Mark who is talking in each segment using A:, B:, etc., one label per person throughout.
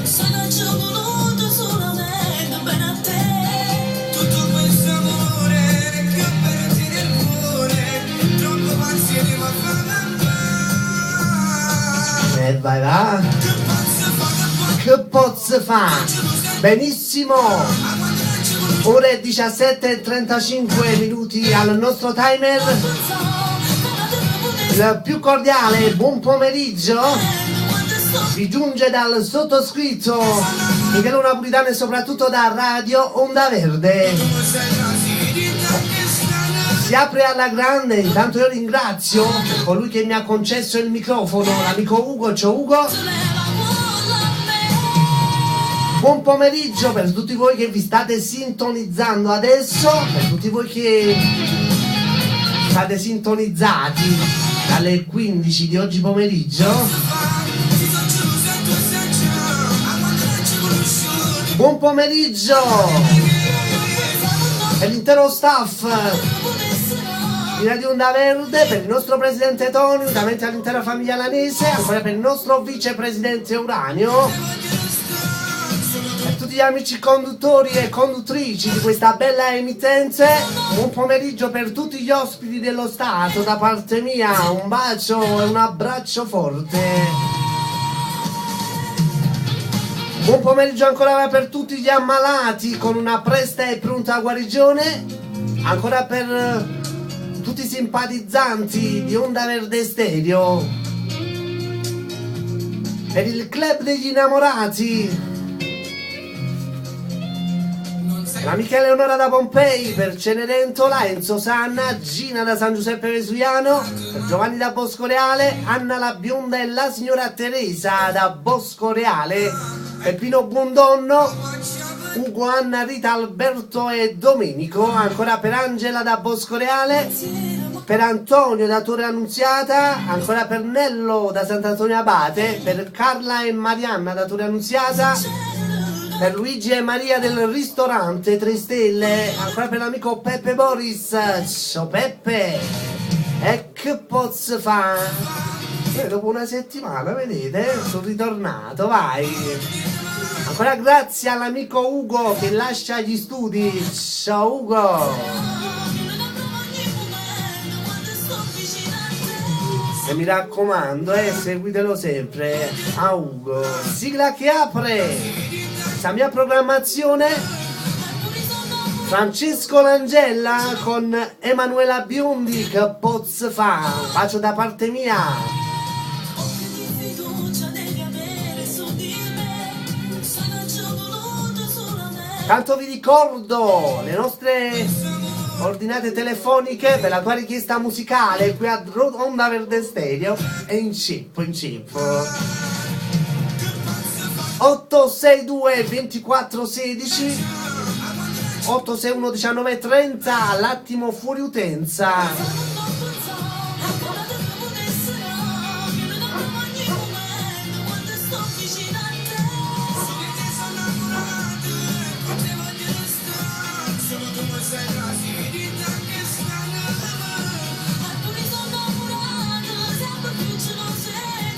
A: Sono già voluto solamente bene a te. Tutto questo amore che ho perso nel cuore, troppo pazzi di ma
B: vai va. Che posso fare? Benissimo. Ore 17:35 minuti al nostro timer. Il più cordiale buon pomeriggio vi giunge dal sottoscritto Michele Napolitano e soprattutto da Radio Onda Verde. Si apre alla grande, intanto io ringrazio colui che mi ha concesso il microfono, l'amico Ugo. Ciao Ugo. Buon pomeriggio per tutti voi che vi state sintonizzando adesso, per tutti voi che state sintonizzati dalle 15 di oggi pomeriggio. Buon pomeriggio per l'intero staff di Radio Onda Verde, per il nostro presidente Toni, unitamente all'intera famiglia Lanese, ancora per il nostro vicepresidente Uranio, per tutti gli amici conduttori e conduttrici di questa bella emittenza. Buon pomeriggio per tutti gli ospiti dello Stato, da parte mia un bacio e un abbraccio forte. Buon pomeriggio ancora per tutti gli ammalati con una presta e pronta guarigione, ancora per tutti i simpatizzanti di Onda Verde Stereo, per il club degli innamorati, la Michele Leonora da Pompei, per Cenerentola, Enzo Sanna, Gina da San Giuseppe Vesuviano, per Giovanni da Bosco Reale, Anna la Bionda e la signora Teresa da Bosco Reale, per Pino Buondonno, Ugo, Anna, Rita, Alberto e Domenico, ancora per Angela da Bosco Reale, per Antonio da Torre Annunziata, ancora per Nello da Sant'Antonio Abate, per Carla e Marianna da Torre Annunziata, per Luigi e Maria del ristorante 3 Stelle, ancora per l'amico Peppe Boris. Ciao Peppe! E che posso fare? Dopo una settimana, vedete, sono ritornato, vai! Ancora grazie all'amico Ugo che lascia gli studi. Ciao Ugo! E mi raccomando, seguitelo sempre a Ugo. Sigla che apre questa mia programmazione: Francesco Langella con Emanuela Biondi. Che posso fa? Bacio da parte mia. Tanto vi ricordo le nostre ordinate telefoniche per la tua richiesta musicale qui a Onda Verde Stereo e in chip. 862 2416 861 1930, l'attimo fuori utenza.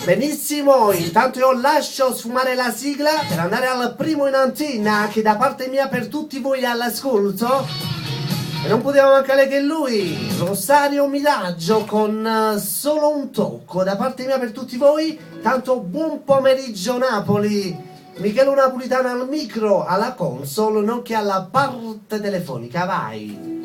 B: Benissimo, intanto io lascio sfumare la sigla per andare al primo in antenna, che da parte mia per tutti voi all'ascolto. E non poteva mancare che lui, Rosario Miraggio con Solo un tocco, da parte mia per tutti voi. Tanto buon pomeriggio Napoli, Michele Napolitano al micro, alla console, nonché alla parte telefonica, vai!